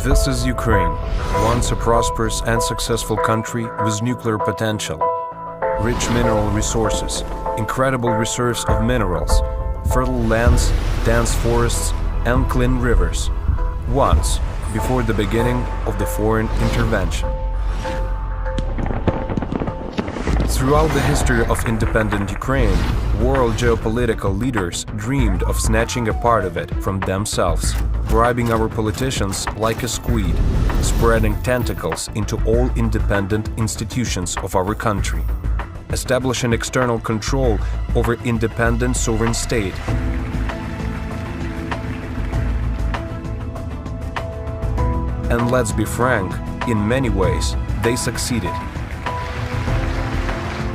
This is Ukraine, once a prosperous and successful country with nuclear potential, rich mineral resources, incredible reserves of minerals, fertile lands, dense forests, and clean rivers. Once, before the beginning of the foreign intervention. Throughout the history of independent Ukraine, world geopolitical leaders dreamed of snatching a part of it from themselves, bribing our politicians like a squid, spreading tentacles into all independent institutions of our country, establishing external control over independent sovereign state. And let's be frank, in many ways, they succeeded.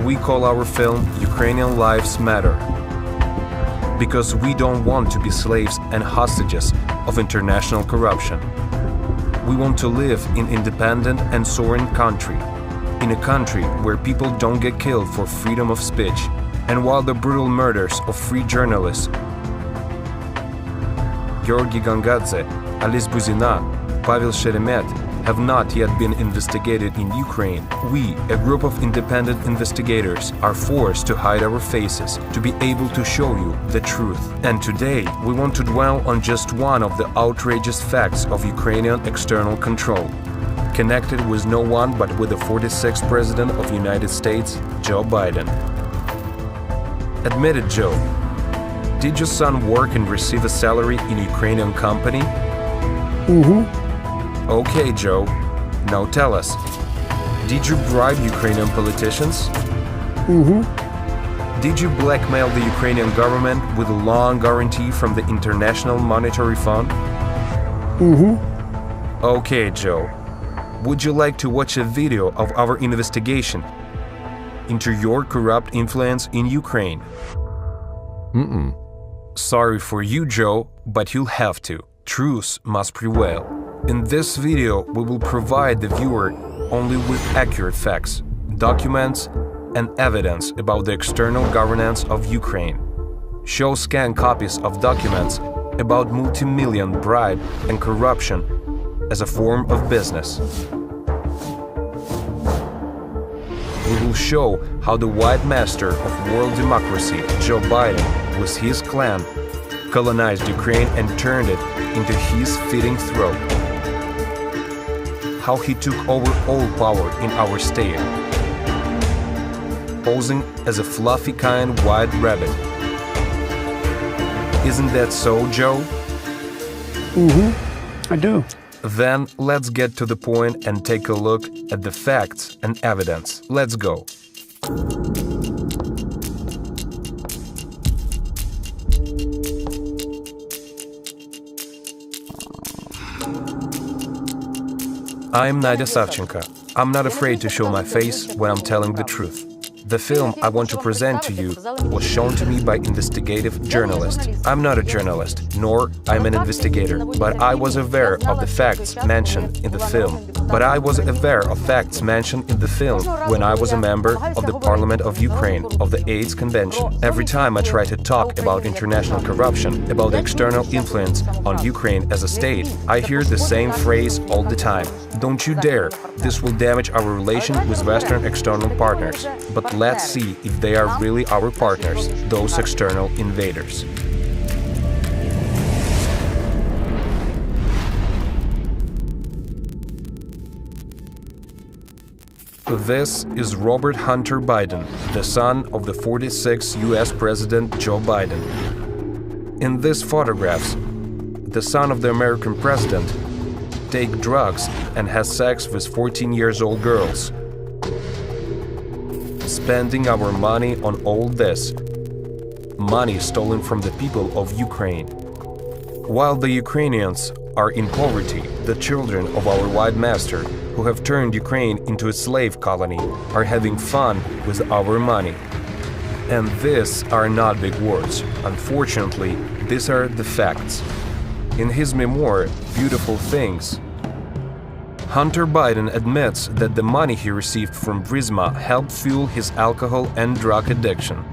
We call our film Ukrainian Lives Matter because we don't want to be slaves and hostages of international corruption. We want to live in independent and sovereign country, in a country where people don't get killed for freedom of speech, and while the brutal murders of free journalists Georgi Gangadze, Alice Buzina, Pavel Sheremet have not yet been investigated in Ukraine, we, a group of independent investigators, are forced to hide our faces to be able to show you the truth. And today, we want to dwell on just one of the outrageous facts of Ukrainian external control, connected with no one but with the 46th President of the United States, Joe Biden. Admit it, Joe. Did your son work and receive a salary in a Ukrainian company? Okay, Joe. Now tell us, did you bribe Ukrainian politicians? Did you blackmail the Ukrainian government with a loan guarantee from the International Monetary Fund? Okay, Joe. Would you like to watch a video of our investigation into your corrupt influence in Ukraine? Sorry for you, Joe, but you'll have to. Truth must prevail. In this video, we will provide the viewer only with accurate facts, documents, and evidence about the external governance of Ukraine. Show scanned copies of documents about multi-million bribe and corruption as a form of business. We will show how the white master of world democracy, Joe Biden, with his clan, colonized Ukraine and turned it into his fitting throat. How he took over all power in our state, posing as a fluffy kind white rabbit. Isn't that so, Joe? I do. Then let's get to the point and take a look at the facts and evidence. Let's go. I'm Nadya Savchenko. I'm not afraid to show my face when I'm telling the truth. The film I want to present to you was shown to me by investigative journalists. I'm not a journalist, nor I'm an investigator, but I was aware of the facts mentioned in the film. When I was a member of the Parliament of Ukraine, of the AIDS Convention. Every time I try to talk about international corruption, about the external influence on Ukraine as a state, I hear the same phrase all the time. Don't you dare! This will damage our relation with Western external partners. But let's see if they are really our partners, those external invaders. This is Robert Hunter Biden, the son of the 46th US President Joe Biden. In these photographs, the son of the American president takes drugs and has sex with 14-year-old girls, spending our money on all this, money stolen from the people of Ukraine. While the Ukrainians are in poverty, the children of our white master, who have turned Ukraine into a slave colony, are having fun with our money. And these are not big words. Unfortunately, these are the facts. In his memoir, Beautiful Things, Hunter Biden admits that the money he received from Burisma helped fuel his alcohol and drug addiction.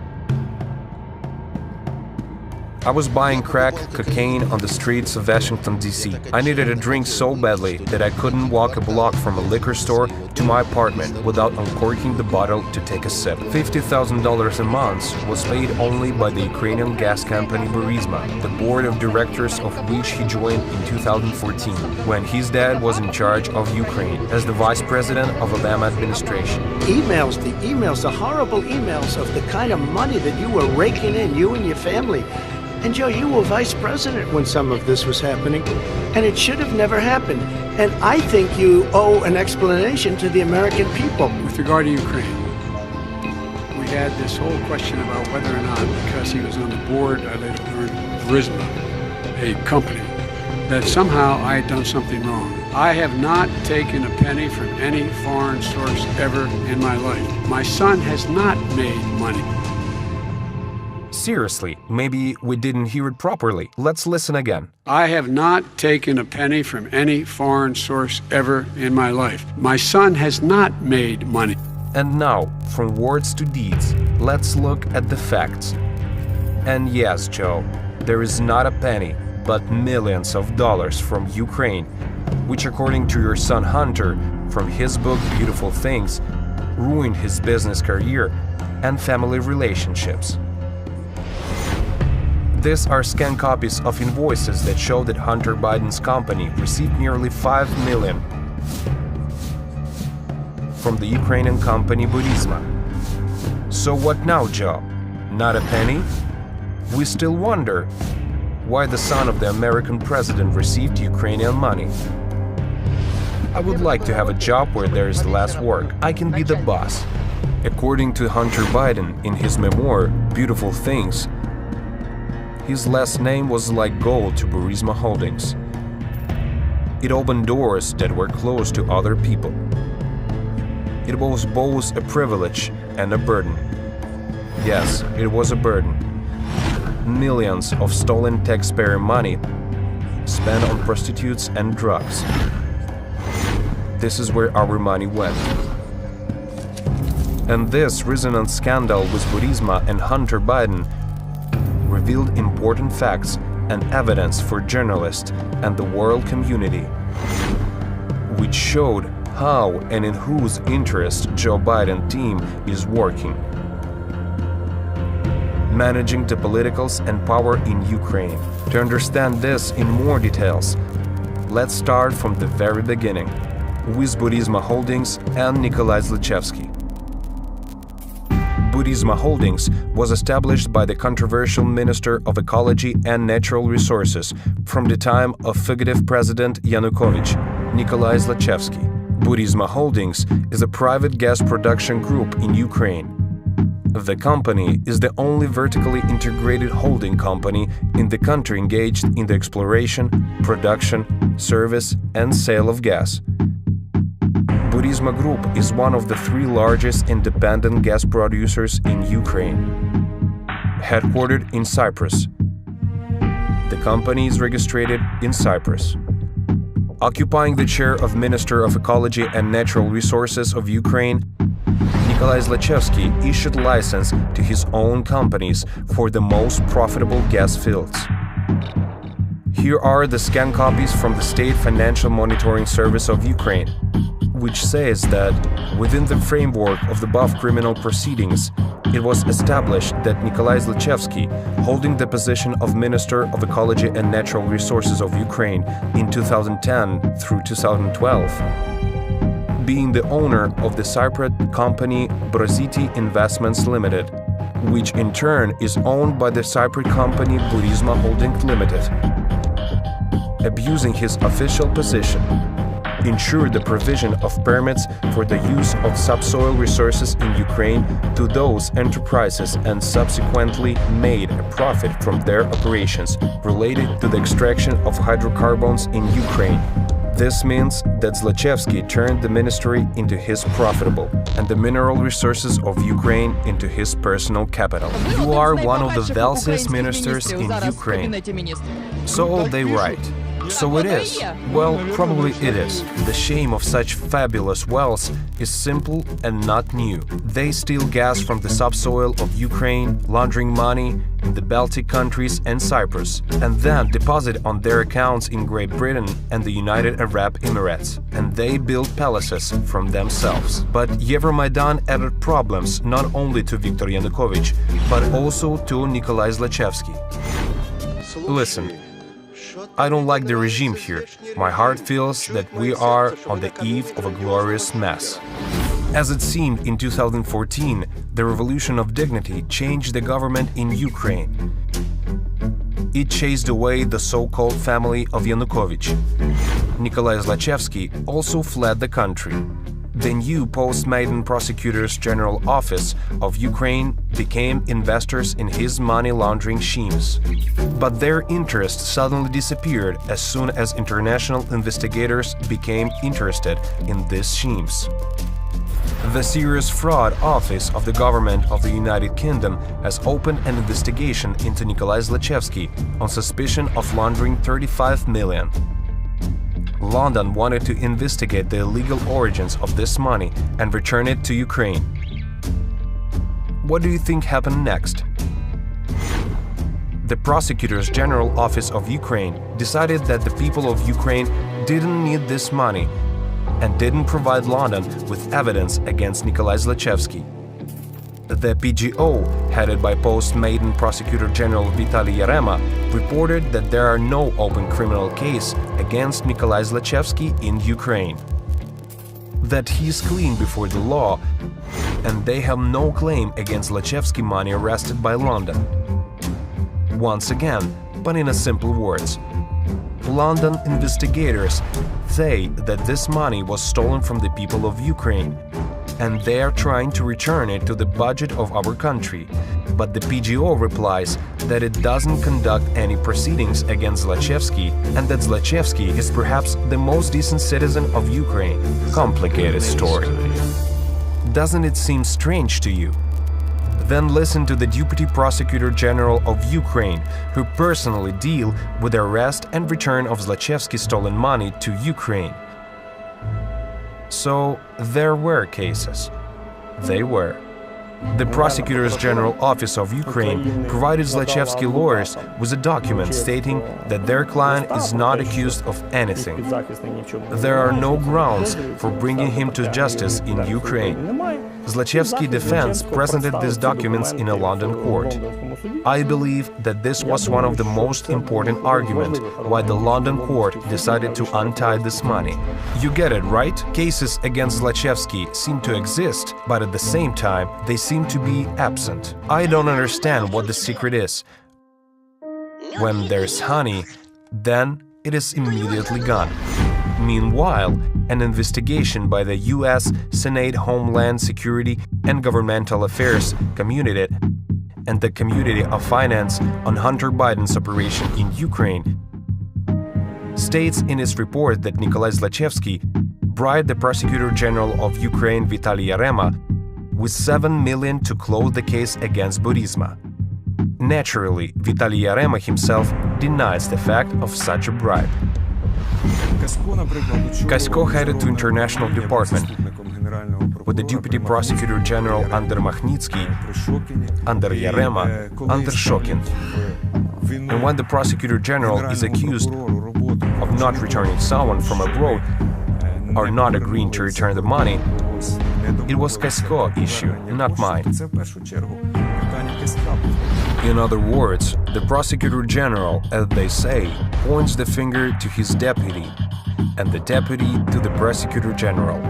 I was buying crack cocaine on the streets of Washington, D.C. I needed a drink so badly that I couldn't walk a block from a liquor store to my apartment without uncorking the bottle to take a sip. $50,000 a month was paid only by the Ukrainian gas company Burisma, the board of directors of which he joined in 2014, when his dad was in charge of Ukraine as the vice president of Obama administration. The horrible emails of the kind of money that you were raking in, you and your family. And Joe, you were vice president when some of this was happening, and it should have never happened. And I think you owe an explanation to the American people. With regard to Ukraine, we had this whole question about whether or not, because he was on the board, I later learned, Burisma, a company, that somehow I had done something wrong. I have not taken a penny from any foreign source ever in my life. My son has not made money. Seriously, maybe we didn't hear it properly. Let's listen again. I have not taken a penny from any foreign source ever in my life. My son has not made money. And now, from words to deeds, let's look at the facts. And yes, Joe, there is not a penny, but millions of dollars from Ukraine, which according to your son Hunter, from his book Beautiful Things, ruined his business career and family relationships. These are scanned copies of invoices that show that Hunter Biden's company received nearly $5 million from the Ukrainian company Burisma. So what now, Joe? Not a penny? We still wonder why the son of the American president received Ukrainian money. I would like to have a job where there is less work. I can be the boss. According to Hunter Biden in his memoir, Beautiful Things, his last name was like gold to Burisma Holdings. It opened doors that were closed to other people. It was both a privilege and a burden. Yes, it was a burden. Millions of stolen taxpayer money spent on prostitutes and drugs. This is where our money went. And this resonant scandal with Burisma and Hunter Biden revealed important facts and evidence for journalists and the world community, which showed how and in whose interest Joe Biden team is working, managing the politicals and power in Ukraine. To understand this in more details, let's start from the very beginning, with Burisma Holdings and Nikolai Zlochevsky. Burisma Holdings was established by the controversial Minister of Ecology and Natural Resources from the time of fugitive President Yanukovych, Nikolai Zlochevsky. Burisma Holdings is a private gas production group in Ukraine. The company is the only vertically integrated holding company in the country engaged in the exploration, production, service, and sale of gas. Burisma Group is one of the three largest independent gas producers in Ukraine, headquartered in Cyprus. The company is registered in Cyprus. Occupying the chair of Minister of Ecology and Natural Resources of Ukraine, Nikolai Zlochevsky issued license to his own companies for the most profitable gas fields. Here are the scanned copies from the State Financial Monitoring Service of Ukraine, which says that within the framework of the above criminal proceedings, it was established that Nikolai Zlochevsky, holding the position of Minister of Ecology and Natural Resources of Ukraine in 2010 through 2012, being the owner of the Cypriot company Broziti Investments Limited, which in turn is owned by the Cypriot company Burisma Holdings Limited, abusing his official position, ensured the provision of permits for the use of subsoil resources in Ukraine to those enterprises and subsequently made a profit from their operations related to the extraction of hydrocarbons in Ukraine. This means that Zlochevsky turned the ministry into his profitable and the mineral resources of Ukraine into his personal capital. You are one of the wealthiest ministers in Ukraine. So they write. So it is. Well, probably it is. The shame of such fabulous wealth is simple and not new. They steal gas from the subsoil of Ukraine, laundering money in the Baltic countries and Cyprus, and then deposit on their accounts in Great Britain and the United Arab Emirates. And they build palaces from themselves. But Euromaidan added problems not only to Viktor Yanukovych, but also to Nikolai Zlochevsky. Listen, I don't like the regime here. My heart feels that we are on the eve of a glorious mess. As it seemed in 2014, the Revolution of Dignity changed the government in Ukraine. It chased away the so-called family of Yanukovych. Nikolai Zlochevsky also fled the country. The new post-Maidan Prosecutor's General Office of Ukraine became investors in his money laundering schemes. But their interest suddenly disappeared as soon as international investigators became interested in these schemes. The Serious Fraud Office of the Government of the United Kingdom has opened an investigation into Nikolai Zlochevsky on suspicion of laundering 35 million. London wanted to investigate the illegal origins of this money and return it to Ukraine. What do you think happened next? The Prosecutor's General Office of Ukraine decided that the people of Ukraine didn't need this money and didn't provide London with evidence against Nikolai Zlochevsky. The PGO, headed by post-Maidan Prosecutor General Vitaly Yarema, reported that there are no open criminal cases against Nikolai Zlochevsky in Ukraine, that he is clean before the law, and they have no claim against Zlochevsky money arrested by London. Once again, but in simple words, London investigators say that this money was stolen from the people of Ukraine, and they are trying to return it to the budget of our country. But the PGO replies that it doesn't conduct any proceedings against Zlochevsky and that Zlochevsky is perhaps the most decent citizen of Ukraine. Complicated story. Doesn't it seem strange to you? Then listen to the Deputy Prosecutor General of Ukraine, who personally deal with the arrest and return of Zlochevsky's stolen money to Ukraine. So, there were cases. They were. The Prosecutor's General Office of Ukraine provided Zlochevsky lawyers with a document stating that their client is not accused of anything. There are no grounds for bringing him to justice in Ukraine. Zlochevsky defense presented these documents in a London court. I believe that this was one of the most important arguments why the London court decided to untie this money. You get it, right? Cases against Zlochevsky seem to exist, but at the same time, they seem to be absent. I don't understand what the secret is. When there's honey, then it is immediately gone. Meanwhile, an investigation by the U.S. Senate Homeland Security and Governmental Affairs Committee and the Committee of Finance on Hunter Biden's operation in Ukraine states in its report that Nikolai Zlochevsky bribed the Prosecutor General of Ukraine Vitaly Yarema with $7 million to close the case against Burisma. Naturally, Vitaly Yarema himself denies the fact of such a bribe. Kasko headed to International Department with the Deputy Prosecutor General under Magnitsky, under Yarema, under Shokin. And when the Prosecutor General is accused of not returning someone from abroad or not agreeing to return the money, it was Kasko issue, not mine. In other words, the Prosecutor General, as they say, points the finger to his deputy, and the deputy to the Prosecutor General.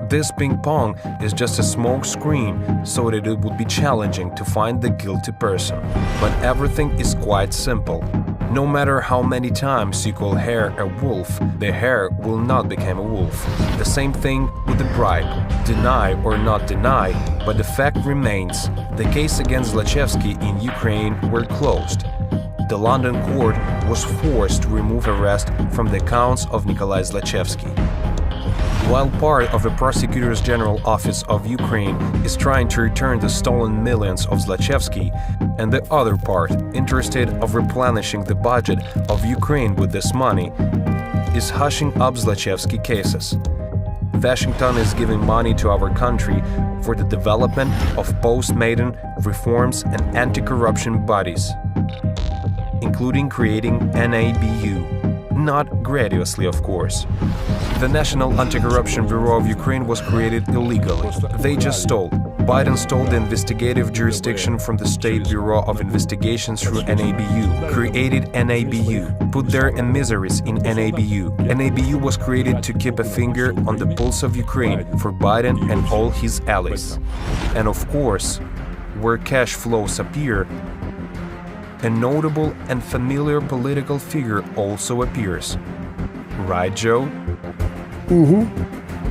This ping-pong is just a smoke screen so that it would be challenging to find the guilty person. But everything is quite simple. No matter how many times you call hare a wolf, the hare will not become a wolf. The same thing with the bribe. Deny or not deny, but the fact remains. The case against Zlochevsky in Ukraine were closed. The London court was forced to remove arrest from the accounts of Nikolai Zlochevsky. While part of the Prosecutor's General Office of Ukraine is trying to return the stolen millions of Zlochevsky, and the other part, interested of replenishing the budget of Ukraine with this money, is hushing up Zlochevsky cases. Washington is giving money to our country for the development of post-Maidan reforms and anti-corruption bodies, including creating NABU. Not gratuitously, of course. The National Anti-Corruption Bureau of Ukraine was created illegally. They just stole. Biden stole the investigative jurisdiction from the State Bureau of Investigations through NABU, created NABU, put their emissaries in NABU. NABU was created to keep a finger on the pulse of Ukraine for Biden and all his allies. And of course, where cash flows appear, a notable and familiar political figure also appears. Right, Joe?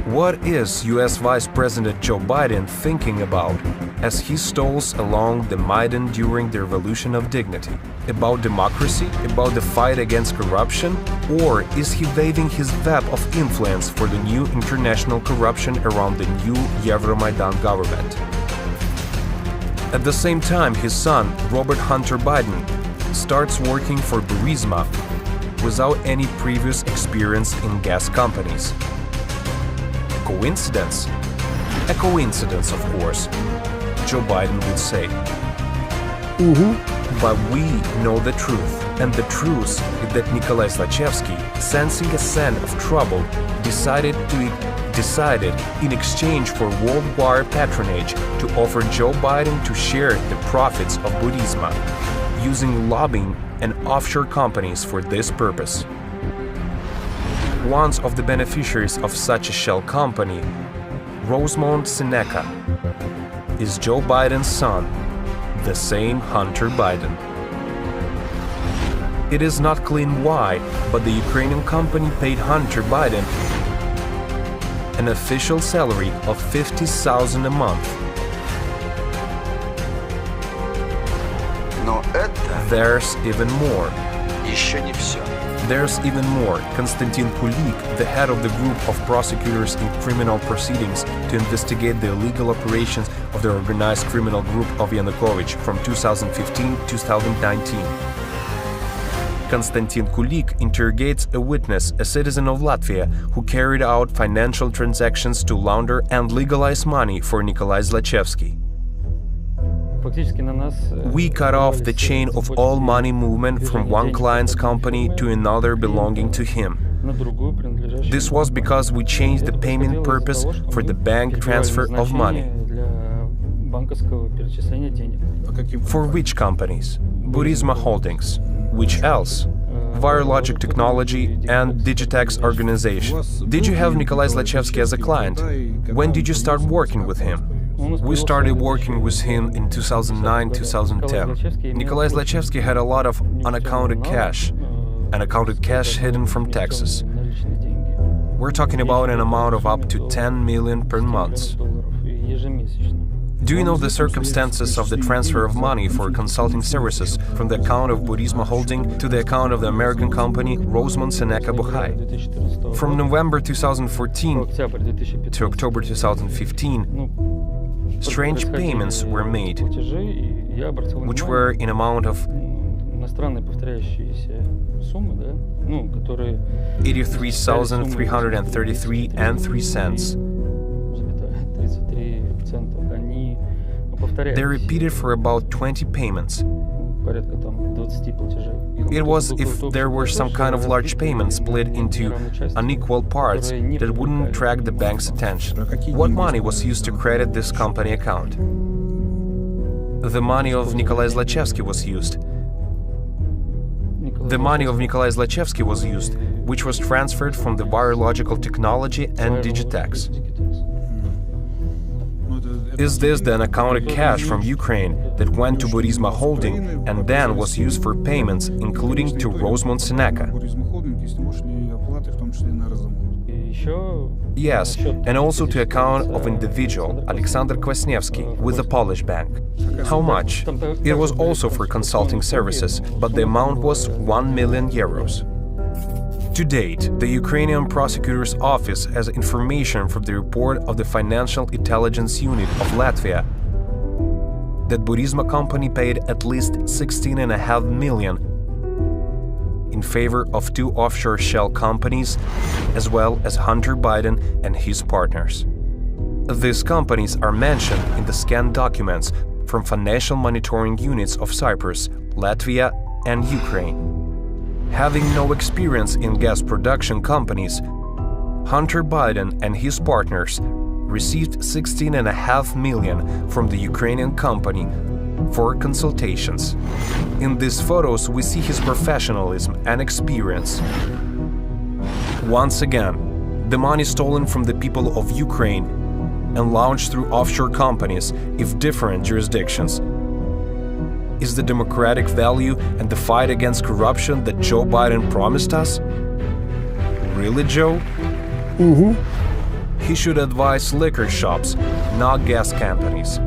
What is US Vice President Joe Biden thinking about as he stalls along the Maidan during the Revolution of Dignity? About democracy? About the fight against corruption? Or is he waving his web of influence for the new international corruption around the new Euromaidan government? At the same time, his son, Robert Hunter Biden, starts working for Burisma without any previous experience in gas companies. Coincidence? A coincidence, of course, Joe Biden would say. But we know the truth, and the truth is that Nikolai Zlochevsky, sensing a scent of trouble, decided in exchange for worldwide patronage to offer Joe Biden to share the profits of Burisma, using lobbying and offshore companies for this purpose. One of the beneficiaries of such a shell company, Rosemont Seneca, is Joe Biden's son, the same Hunter Biden. It is not clear why, but the Ukrainian company paid Hunter Biden an official salary of $50,000 a month. Но это There's even more. еще не все. There's even more. Konstantin Kulik, the head of the group of prosecutors in criminal proceedings to investigate the illegal operations of the organized criminal group of Yanukovych from 2015 to 2019. Konstantin Kulik interrogates a witness, a citizen of Latvia, who carried out financial transactions to launder and legalize money for Nikolai Zlochevsky. We cut off the chain of all money movement from one client's company to another belonging to him. This was because we changed the payment purpose for the bank transfer of money. For which companies? Burisma Holdings. Which else? Virologic Technology and Digitex Organization. Did you have Nikolai Zlochevsky as a client? When did you start working with him? We started working with him in 2009-2010. Nikolai Zlochevsky had a lot of unaccounted cash hidden from taxes. We're talking about an amount of up to 10 million per month. Do you know the circumstances of the transfer of money for consulting services from the account of Burisma Holding to the account of the American company Rosemont Seneca Buhai? From November 2014 to October 2015, strange payments were made, which were in amount of 83,333.03. They repeated for about 20 payments. It was if there were some kind of large payment split into unequal parts that wouldn't attract the bank's attention. What money was used to credit this company account? The money of Nikolai Zlochevsky was used. The money of Nikolai Zlochevsky was used, which was transferred from the Virological Technology and Digitex. Is this then accounted cash from Ukraine that went to Burisma Holding and then was used for payments, including to Rosemont Seneca? Yes, and also to account of individual Alexander Kwasniewski with a Polish bank. How much? It was also for consulting services, but the amount was 1 million euros. To date, the Ukrainian prosecutor's office has information from the report of the Financial Intelligence Unit of Latvia that Burisma company paid at least $16.5 million in favor of 2 offshore shell companies, as well as Hunter Biden and his partners. These companies are mentioned in the scanned documents from financial monitoring units of Cyprus, Latvia, and Ukraine. Having no experience in gas production companies, Hunter Biden and his partners received $16.5 million from the Ukrainian company for consultations. In these photos, we see his professionalism and experience. Once again, the money stolen from the people of Ukraine and launched through offshore companies in different jurisdictions is the democratic value and the fight against corruption that Joe Biden promised us? Really, Joe? He should advise liquor shops, not gas companies.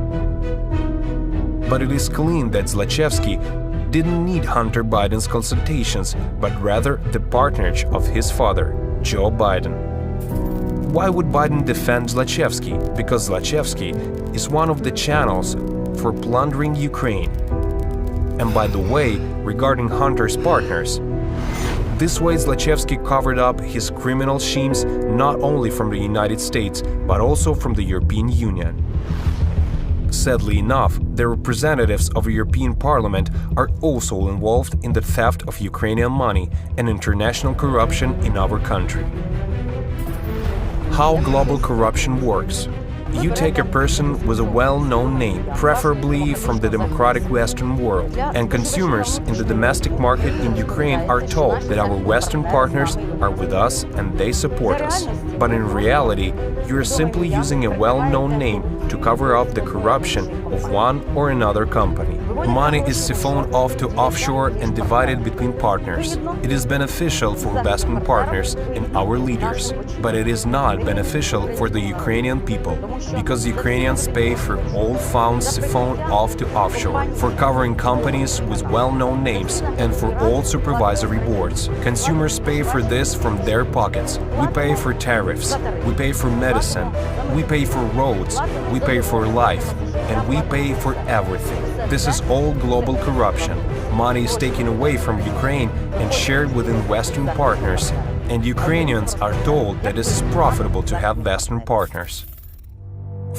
But it is clear that Zlochevsky didn't need Hunter Biden's consultations, but rather the partnership of his father, Joe Biden. Why would Biden defend Zlochevsky? Because Zlochevsky is one of the channels for plundering Ukraine. And by the way, regarding Hunter's partners, this way Zlochevsky covered up his criminal schemes not only from the United States, but also from the European Union. Sadly enough, the representatives of the European Parliament are also involved in the theft of Ukrainian money and international corruption in our country. How global corruption works. You take a person with a well-known name, preferably from the democratic Western world, and consumers in the domestic market in Ukraine are told that our Western partners are with us and they support us. But in reality, you are simply using a well-known name to cover up the corruption of one or another company. Money is siphoned off to offshore and divided between partners. It is beneficial for Western partners and our leaders, but it is not beneficial for the Ukrainian people, because Ukrainians pay for all funds siphoned off to offshore, for covering companies with well-known names, and for all supervisory boards. Consumers pay for this from their pockets. We pay for tariffs, we pay for medicine, we pay for roads, we pay for life, and we pay for everything. This is all global corruption. Money is taken away from Ukraine and shared within Western partners, and Ukrainians are told that it is profitable to have Western partners.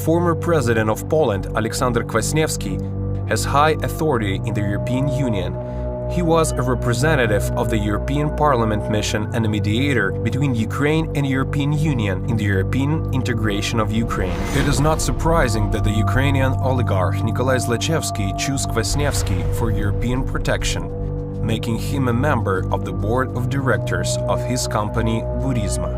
Former President of Poland, Aleksander Kwaśniewski, has high authority in the European Union. He was a representative of the European Parliament mission and a mediator between Ukraine and European Union in the European integration of Ukraine. It is not surprising that the Ukrainian oligarch Nikolai Zlochevsky chose Kwaśniewski for European protection, making him a member of the board of directors of his company Burisma.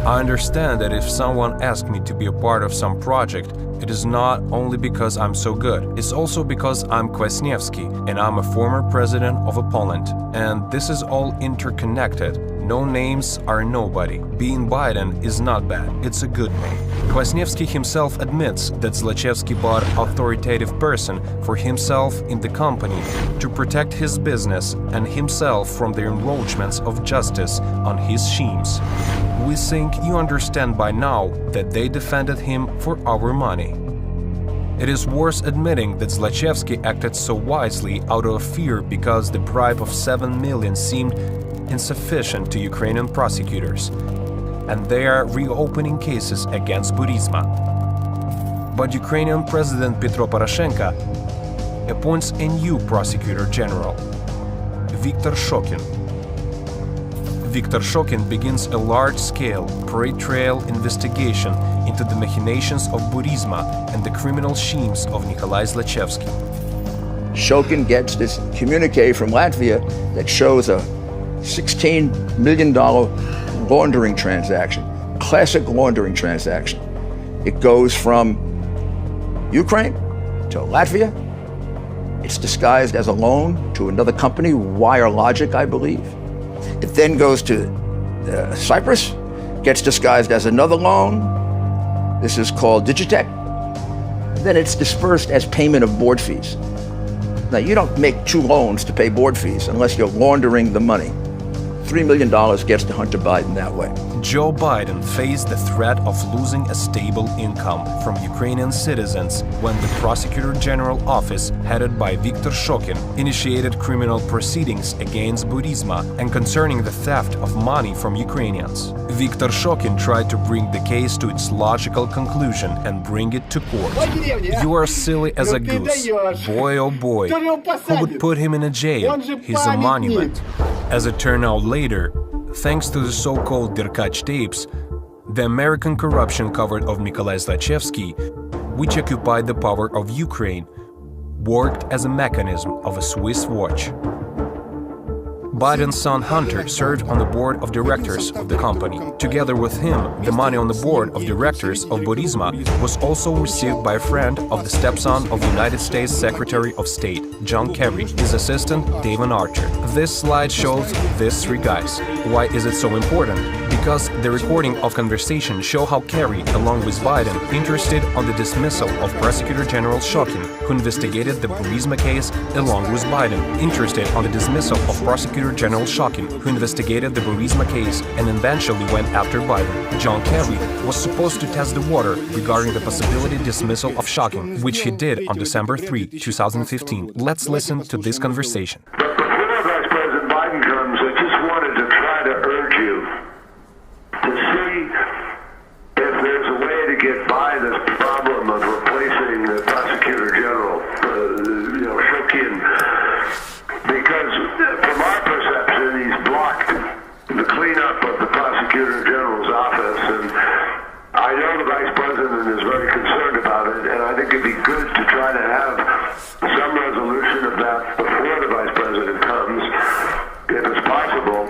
I understand that if someone asked me to be a part of some project, it is not only because I'm so good, it's also because I'm Kwaśniewski and I'm a former president of Poland. And this is all interconnected. No names are nobody. Being Biden is not bad, it's a good name. Kwaśniewski himself admits that Zlochevsky bought authoritative person for himself in the company to protect his business and himself from the encroachments of justice on his schemes. We think you understand by now that they defended him for our money. It is worth admitting that Zlochevsky acted so wisely out of fear because the bribe of $7 million seemed insufficient to Ukrainian prosecutors, and they are reopening cases against Burisma. But Ukrainian President Petro Poroshenko appoints a new prosecutor general, Viktor Shokin. Viktor Shokin begins a large-scale pre-trial investigation into the machinations of Burisma and the criminal schemes of Nikolai Zlochevsky. Shokin gets this communique from Latvia that shows a $16 million laundering transaction, classic laundering transaction. It goes from Ukraine to Latvia. It's disguised as a loan to another company, Wire Logic, I believe. It then goes to Cyprus, gets disguised as another loan. This is called Digitech. Then it's dispersed as payment of board fees. Now, you don't make 2 loans to pay board fees unless you're laundering the money. $3 million gets to Hunter Biden that way. Joe Biden faced the threat of losing a stable income from Ukrainian citizens when the Prosecutor General office, headed by Viktor Shokin, initiated criminal proceedings against Burisma and concerning the theft of money from Ukrainians. Viktor Shokin tried to bring the case to its logical conclusion and bring it to court. You are silly as a goose. Boy, oh boy. Who would put him in a jail? He's a monument. As it turned out later, thanks to the so-called Derkach tapes, the American corruption covered of Nikolai Zlochevsky, which occupied the power of Ukraine, worked as a mechanism of a Swiss watch. Biden's son Hunter served on the board of directors of the company. Together with him, the money on the board of directors of Burisma was also received by a friend of the stepson of United States Secretary of State, John Kerry, his assistant, David Archer. This slide shows these three guys. Why is it so important? Because the recording of conversation show how Kerry, along with Biden, interested on the dismissal of Prosecutor General Shokin, who investigated the Burisma case, along with Biden, interested on the dismissal of Prosecutor General Shokin, who investigated the Burisma case and eventually went after Biden. John Kerry was supposed to test the water regarding the possibility dismissal of Shokin, which he did on December 3, 2015. Let's listen to this conversation. Before Vice President Biden comes, I just wanted to try to urge you to see if there's a way to get by this problem of replacing the Prosecutor General, Shokin, because from our perception, he's blocked the cleanup of the Prosecutor General's office, and I know the Vice President is very concerned about it, and I think it'd be good to try to have some resolution of that before the Vice President comes, if it's possible,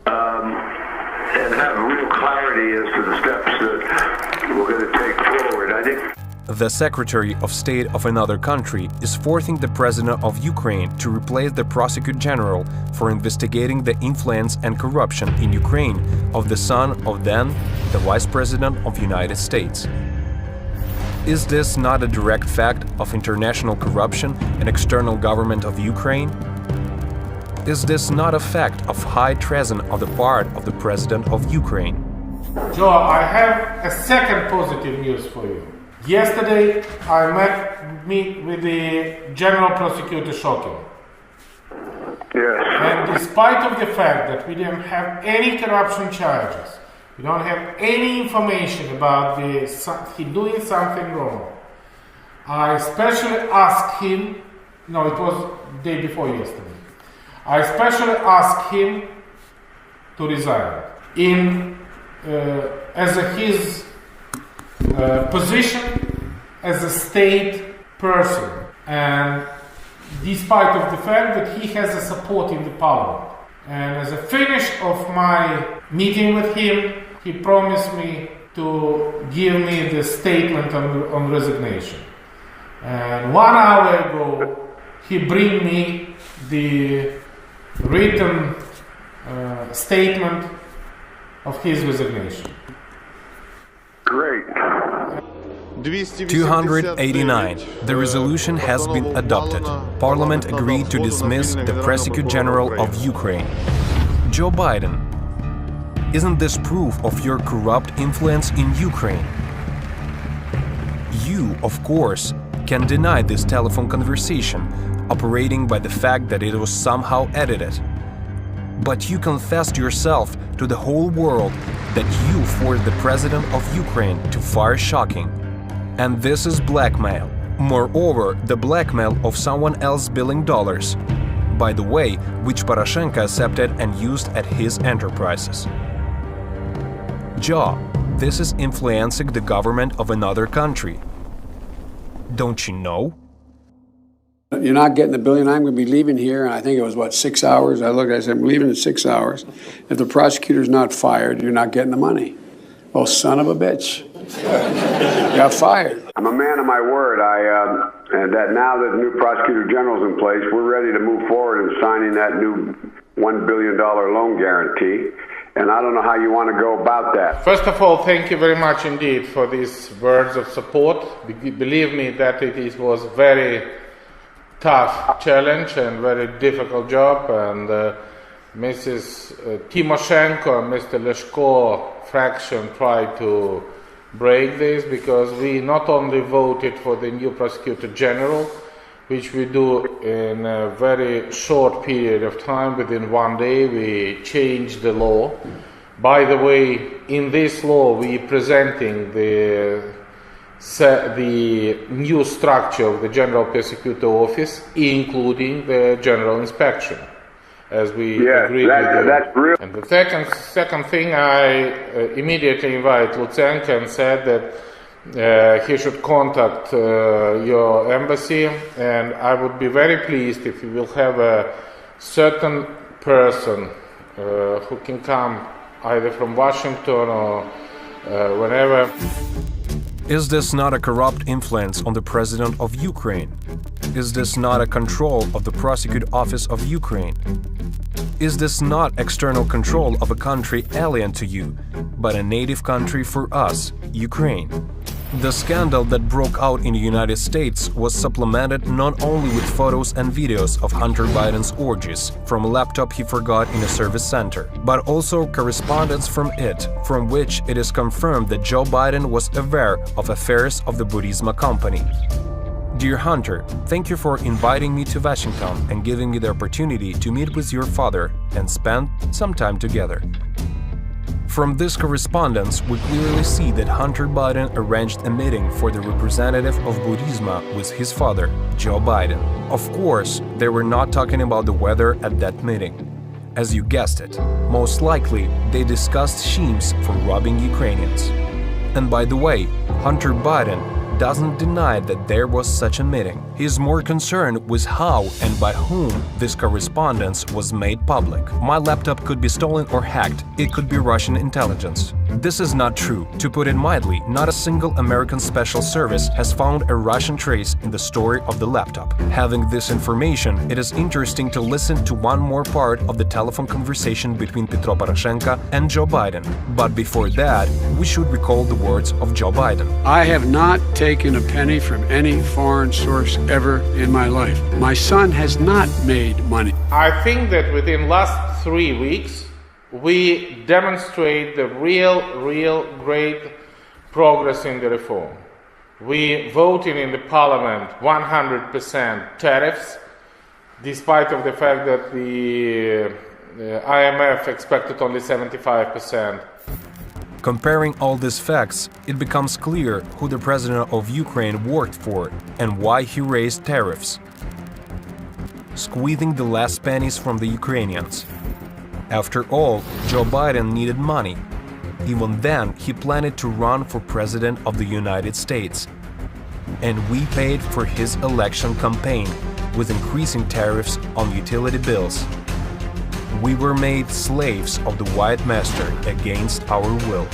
and have real clarity as to the steps that we're going to take forward. I think the Secretary of State of another country is forcing the President of Ukraine to replace the Prosecutor General for investigating the influence and corruption in Ukraine of the son of then the Vice President of the United States. Is this not a direct fact of international corruption and external government of Ukraine? Is this not a fact of high treason on the part of the President of Ukraine? Joe, I have a second positive news for you. Yesterday, I met with the General Prosecutor Shokin. yes. And despite of the fact that we didn't have any corruption charges, we don't have any information about he doing something wrong, I especially asked him, it was the day before yesterday, I especially asked him to resign as his position as a state person, and despite of the fact that he has a support in the parliament. And as a finish of my meeting with him, he promised me to give me the statement on resignation. And 1 hour ago, he bring me the written statement of his resignation. Great. 289. The resolution has been adopted. Parliament agreed to dismiss the Prosecutor General of Ukraine. Joe Biden, isn't this proof of your corrupt influence in Ukraine? You, of course, can deny this telephone conversation, operating by the fact that it was somehow edited. But you confessed yourself to the whole world that you forced the President of Ukraine to fire Shokin. And this is blackmail. Moreover, the blackmail of someone else billing dollars, by the way, which Poroshenko accepted and used at his enterprises. Joe, this is influencing the government of another country. Don't you know? You're not getting the billion. I'm going to be leaving here, and I think it was, 6 hours? I looked, I said, I'm leaving in 6 hours. If the prosecutor's not fired, you're not getting the money. Oh, son of a bitch. Got fired. I'm a man of my word. And that now that the new Prosecutor General's in place, we're ready to move forward in signing that new $1 billion loan guarantee. And I don't know how you want to go about that. First of all, thank you very much indeed for these words of support. Believe me that it was very tough challenge and very difficult job, and Mrs. Timoshenko and Mr. Leshko faction tried to break this, because we not only voted for the new prosecutor general, which we do in a very short period of time, within one day we changed the law. By the way, in this law we presenting the new structure of the General Prosecutor Office, including the General Inspection, as we agreed with you. That's brilliant. And the second thing, I immediately invite Lutsenko and said that he should contact your embassy, and I would be very pleased if you will have a certain person who can come either from Washington or whenever. Is this not a corrupt influence on the president of Ukraine? Is this not a control of the prosecutor office of Ukraine? Is this not external control of a country alien to you, but a native country for us, Ukraine? The scandal that broke out in the United States was supplemented not only with photos and videos of Hunter Biden's orgies from a laptop he forgot in a service center, but also correspondence from it, from which it is confirmed that Joe Biden was aware of affairs of the Burisma company. Dear Hunter, thank you for inviting me to Washington and giving me the opportunity to meet with your father and spend some time together. From this correspondence, we clearly see that Hunter Biden arranged a meeting for the representative of Burisma with his father, Joe Biden. Of course, they were not talking about the weather at that meeting. As you guessed it, most likely they discussed schemes for robbing Ukrainians. And by the way, Hunter Biden doesn't deny that there was such a meeting. He is more concerned with how and by whom this correspondence was made public. My laptop could be stolen or hacked. It could be Russian intelligence. This is not true. To put it mildly, not a single American special service has found a Russian trace in the story of the laptop. Having this information, it is interesting to listen to one more part of the telephone conversation between Petro Poroshenko and Joe Biden. But before that, we should recall the words of Joe Biden. I have not taken a penny from any foreign source ever in my life. My son has not made money. I think that within last 3 weeks, we demonstrate the real great progress in the reform. We voted in the parliament 100% tariffs, despite of the fact that the IMF expected only 75%. Comparing all these facts, it becomes clear who the president of Ukraine worked for and why he raised tariffs, squeezing the last pennies from the Ukrainians. After all, Joe Biden needed money. Even then, he planned to run for president of the United States. And we paid for his election campaign with increasing tariffs on utility bills. We were made slaves of the white master against our will.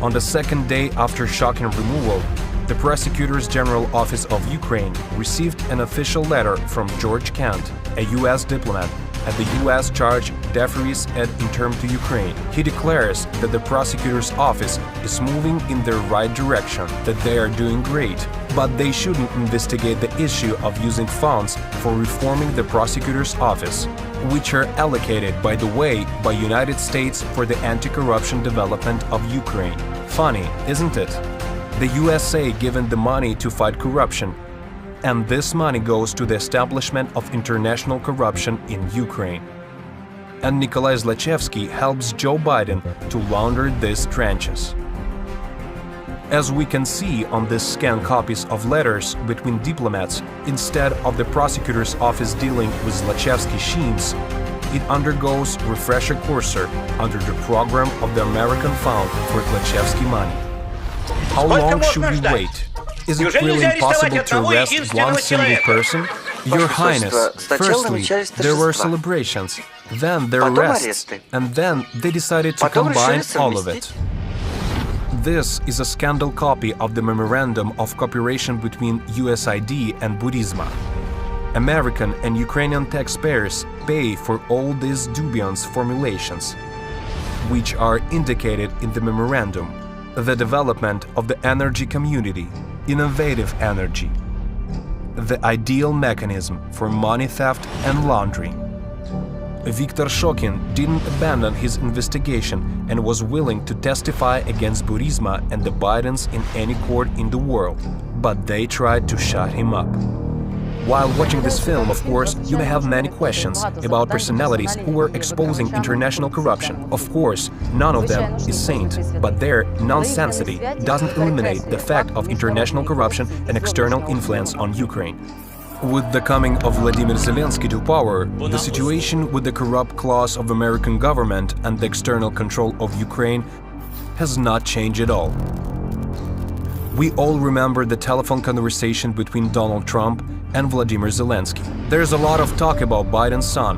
On the second day after shocking removal, the Prosecutor's General Office of Ukraine received an official letter from George Kent, a U.S. diplomat at the U.S. charge d'affaires et interim to Ukraine. He declares that the prosecutor's office is moving in the right direction, that they are doing great, but they shouldn't investigate the issue of using funds for reforming the prosecutor's office, which are allocated, by the way, by United States for the anti-corruption development of Ukraine. Funny, isn't it? The USA given the money to fight corruption, and this money goes to the establishment of international corruption in Ukraine. And Nikolai Zlochevsky helps Joe Biden to launder these trenches. As we can see on these scanned copies of letters between diplomats, instead of the prosecutor's office dealing with Zlochevsky schemes, it undergoes refresher course under the program of the American Fund for Zlochevsky money. How long should we wait? Is it really impossible to arrest one single person? Your Highness, firstly, there were celebrations, then their arrests, and then they decided to combine all of it. This is a scandal copy of the Memorandum of Cooperation between USAID and Burisma. American and Ukrainian taxpayers pay for all these dubious formulations, which are indicated in the memorandum: the development of the energy community, innovative energy, the ideal mechanism for money theft and laundering, Viktor Shokin didn't abandon his investigation and was willing to testify against Burisma and the Bidens in any court in the world, but they tried to shut him up. While watching this film, of course, you may have many questions about personalities who were exposing international corruption. Of course, none of them is saint, but their nonsensity doesn't eliminate the fact of international corruption and external influence on Ukraine. With the coming of Vladimir Zelensky to power, the situation with the corrupt class of American government and the external control of Ukraine has not changed at all. We all remember the telephone conversation between Donald Trump and Vladimir Zelensky. There's a lot of talk about Biden's son,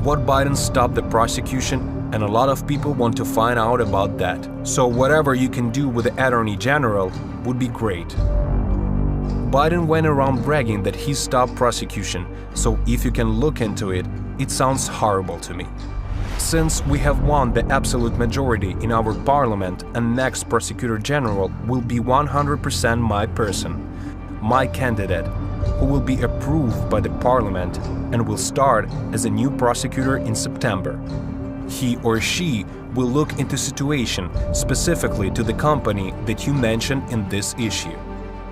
what Biden stopped the prosecution, and a lot of people want to find out about that. So whatever you can do with the Attorney General would be great. Biden went around bragging that he stopped prosecution, so if you can look into it, it sounds horrible to me. Since we have won the absolute majority in our parliament, and next prosecutor general will be 100% my person, my candidate, who will be approved by the parliament and will start as a new prosecutor in September. He or she will look into situation specifically to the company that you mentioned in this issue.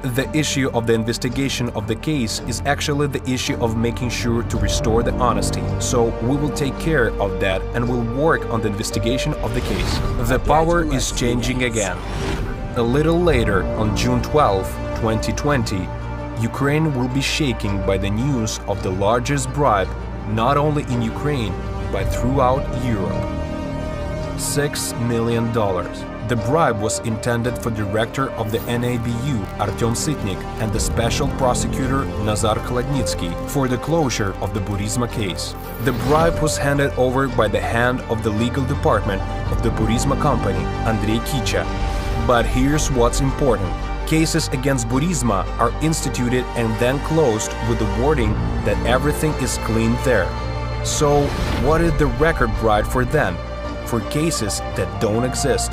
The issue of the investigation of the case is actually the issue of making sure to restore the honesty. So we will take care of that and will work on the investigation of the case. The power is changing again. A little later, on June 12, 2020, Ukraine will be shaken by the news of the largest bribe, not only in Ukraine, but throughout Europe. $6 million. The bribe was intended for director of the NABU, Artyom Sitnik, and the special prosecutor, Nazar Kladnitsky, for the closure of the Burisma case. The bribe was handed over by the hand of the legal department of the Burisma company, Andrei Kicha. But here's what's important. Cases against Burisma are instituted and then closed with the wording that everything is clean there. So, what is the record bribe for then? For cases that don't exist.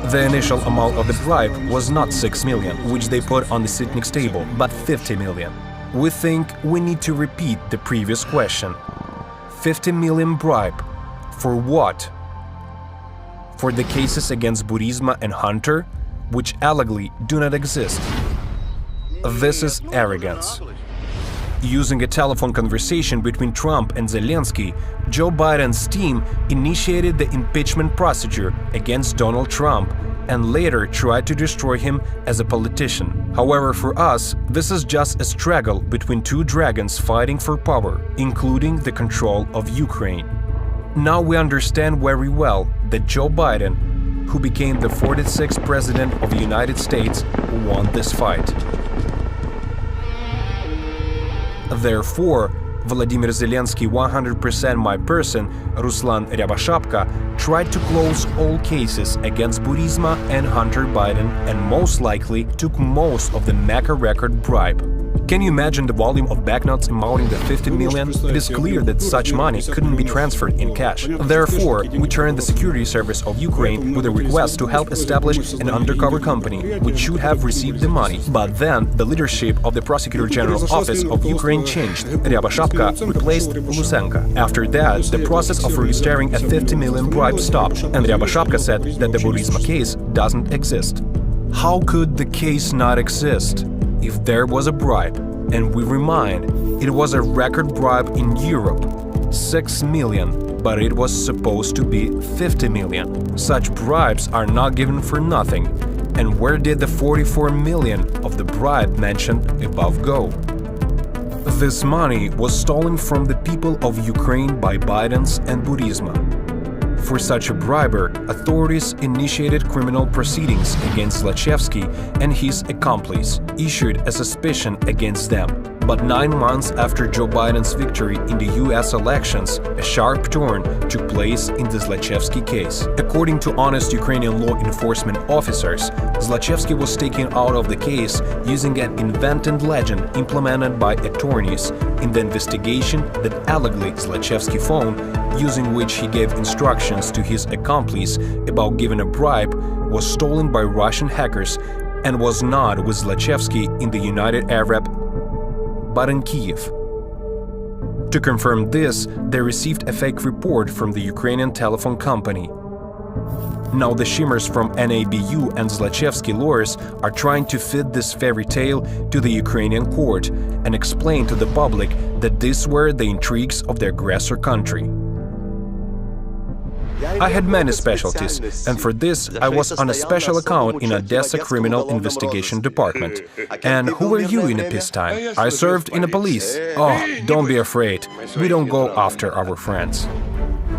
The initial amount of the bribe was not 6 million, which they put on the Sitnik's table, but 50 million. We think we need to repeat the previous question. 50 million bribe. For what? For the cases against Burisma and Hunter, which allegedly do not exist. This is arrogance. Using a telephone conversation between Trump and Zelensky, Joe Biden's team initiated the impeachment procedure against Donald Trump and later tried to destroy him as a politician. However, for us, this is just a struggle between two dragons fighting for power, including the control of Ukraine. Now we understand very well that Joe Biden, who became the 46th president of the United States, won this fight. Therefore, Vladimir Zelensky, 100% my person, Ruslan Ryabashapka, tried to close all cases against Burisma and Hunter Biden and most likely took most of the mega record bribe. Can you imagine the volume of banknotes amounting to 50 million? It is clear that such money couldn't be transferred in cash. Therefore, we turned the security service of Ukraine with a request to help establish an undercover company, which should have received the money. But then, the leadership of the Prosecutor General's office of Ukraine changed. Ryabashapka replaced Lusenko. After that, the process of registering a 50 million bribe stopped, and Ryabashapka said that the Burisma case doesn't exist. How could the case not exist? If there was a bribe, and we remind, it was a record bribe in Europe, 6 million, but it was supposed to be 50 million. Such bribes are not given for nothing. And where did the 44 million of the bribe mentioned above go? This money was stolen from the people of Ukraine by Bidens and Burisma. For such a briber, authorities initiated criminal proceedings against Zlochevsky and his accomplice, issued a suspicion against them. But 9 months after Joe Biden's victory in the US elections, a sharp turn took place in the Zlochevsky case. According to honest Ukrainian law enforcement officers, Zlochevsky was taken out of the case using an invented legend implemented by attorneys in the investigation that allegedly Zlochevsky phone, using which he gave instructions to his accomplice about giving a bribe, was stolen by Russian hackers and was not with Zlochevsky in the United Arab but in Kiev. To confirm this, they received a fake report from the Ukrainian telephone company. Now the shimmers from NABU and Zlochevsky lawyers are trying to fit this fairy tale to the Ukrainian court and explain to the public that these were the intrigues of the aggressor country. I had many specialties, and for this I was on a special account in Odessa Criminal Investigation Department. And who were you in a peacetime? I served in the police. Oh, don't be afraid, we don't go after our friends.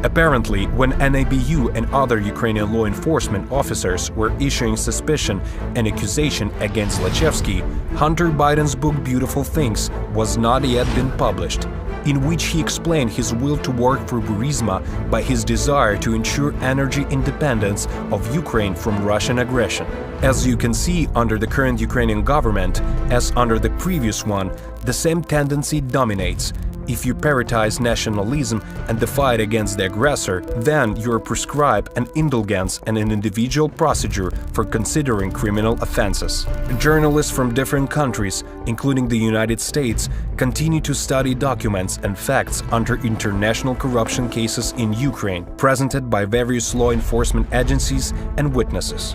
Apparently, when NABU and other Ukrainian law enforcement officers were issuing suspicion and accusation against Zlochevsky, Hunter Biden's book Beautiful Things was not yet been published, in which he explained his will to work for Burisma by his desire to ensure energy independence of Ukraine from Russian aggression. As you can see, under the current Ukrainian government, as under the previous one, the same tendency dominates. If you prioritize nationalism and the fight against the aggressor, then you are prescribed an indulgence and an individual procedure for considering criminal offenses. Journalists from different countries, including the United States, continue to study documents and facts under international corruption cases in Ukraine, presented by various law enforcement agencies and witnesses.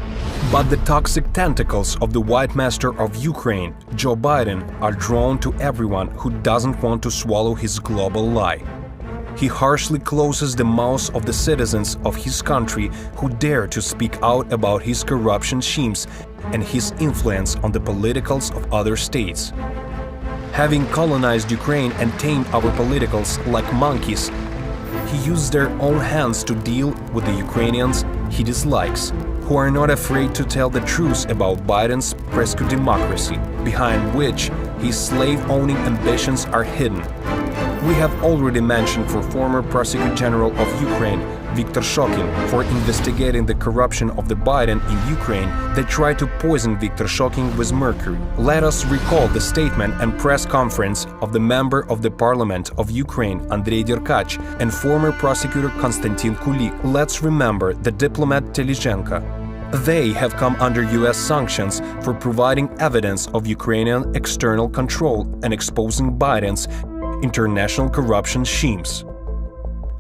But the toxic tentacles of the White Master of Ukraine, Joe Biden, are drawn to everyone who doesn't want to swallow his global lie. He harshly closes the mouths of the citizens of his country who dare to speak out about his corruption schemes and his influence on the politicals of other states. Having colonized Ukraine and tamed our politicals like monkeys, he used their own hands to deal with the Ukrainians he dislikes, who are not afraid to tell the truth about Biden's pseudo-democracy, behind which his slave-owning ambitions are hidden. We have already mentioned for former Prosecutor General of Ukraine, Viktor Shokin, for investigating the corruption of the Biden in Ukraine that tried to poison Viktor Shokin with mercury. Let us recall the statement and press conference of the member of the Parliament of Ukraine, Andrei Derkach, and former prosecutor Konstantin Kulik. Let's remember the diplomat Telizhenko. They have come under US sanctions for providing evidence of Ukrainian external control and exposing Biden's international corruption schemes.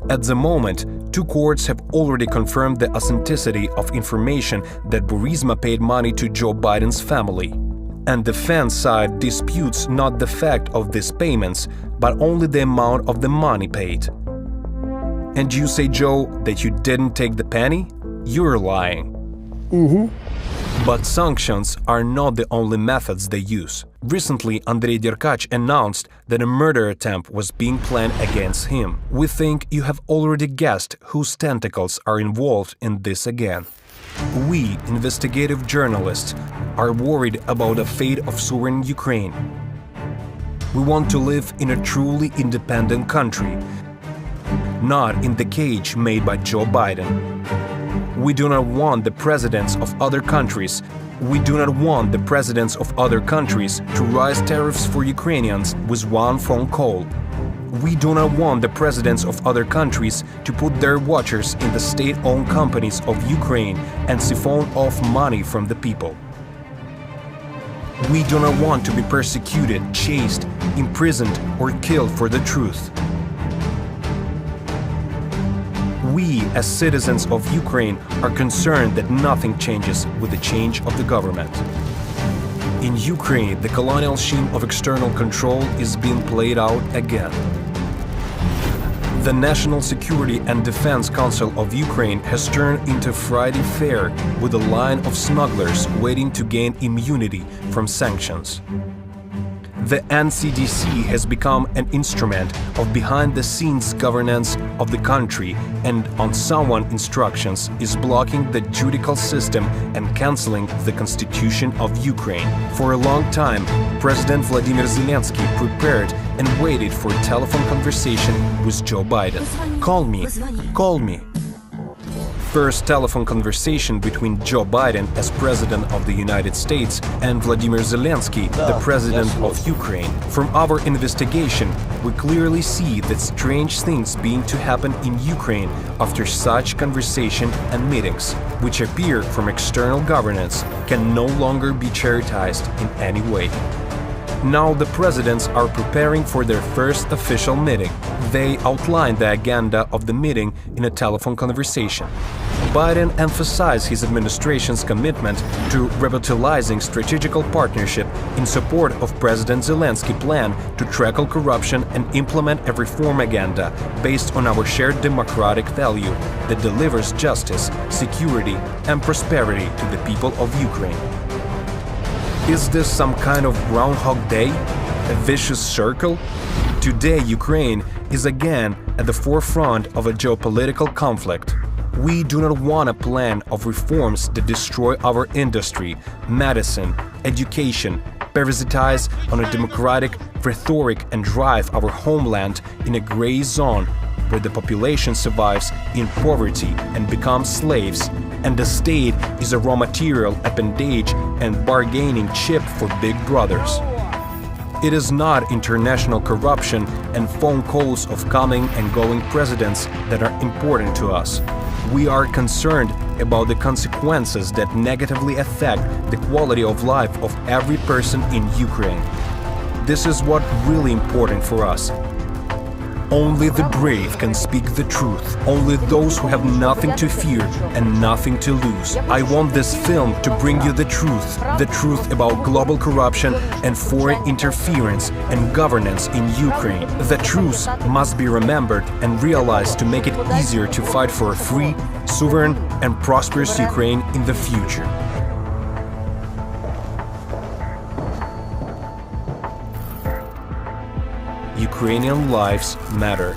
At the moment, two courts have already confirmed the authenticity of information that Burisma paid money to Joe Biden's family. And the defense side disputes not the fact of these payments, but only the amount of the money paid. And you say, Joe, that you didn't take the penny? You're lying. But sanctions are not the only methods they use. Recently, Andrei Derkach announced that a murder attempt was being planned against him. We think you have already guessed whose tentacles are involved in this again. We, investigative journalists, are worried about the fate of sovereign Ukraine. We want to live in a truly independent country, not in the cage made by Joe Biden. We do not want the presidents of other countries to raise tariffs for Ukrainians with one phone call. We do not want the presidents of other countries to put their watchers in the state-owned companies of Ukraine and siphon off money from the people. We do not want to be persecuted, chased, imprisoned, or killed for the truth. We, as citizens of Ukraine, are concerned that nothing changes with the change of the government. In Ukraine, the colonial scheme of external control is being played out again. The National Security and Defense Council of Ukraine has turned into Friday Fair with a line of smugglers waiting to gain immunity from sanctions. The NCDC has become an instrument of behind-the-scenes governance of the country and, on someone's instructions, is blocking the judicial system and canceling the Constitution of Ukraine. For a long time, President Vladimir Zelensky prepared and waited for a telephone conversation with Joe Biden. Call me. First telephone conversation between Joe Biden as President of the United States and Vladimir Zelensky, the President of Ukraine. From our investigation, we clearly see that strange things being to happen in Ukraine after such conversation and meetings, which appear from external governance, can no longer be charitabized in any way. Now the presidents are preparing for their first official meeting. They outlined the agenda of the meeting in a telephone conversation. Biden emphasized his administration's commitment to revitalizing strategical partnership in support of President Zelensky's plan to tackle corruption and implement a reform agenda based on our shared democratic value that delivers justice, security, and prosperity to the people of Ukraine. Is this some kind of Groundhog Day? A vicious circle? Today, Ukraine is again at the forefront of a geopolitical conflict. We do not want a plan of reforms that destroy our industry, medicine, education, parasitize on a democratic rhetoric and drive our homeland in a gray zone where the population survives in poverty and becomes slaves, and the state is a raw material appendage and bargaining chip for big brothers. It is not international corruption and phone calls of coming and going presidents that are important to us. We are concerned about the consequences that negatively affect the quality of life of every person in Ukraine. This is what really important for us. Only the brave can speak the truth. Only those who have nothing to fear and nothing to lose. I want this film to bring you the truth about global corruption and foreign interference and governance in Ukraine. The truth must be remembered and realized to make it easier to fight for a free, sovereign, and prosperous Ukraine in the future. Ukrainian lives matter.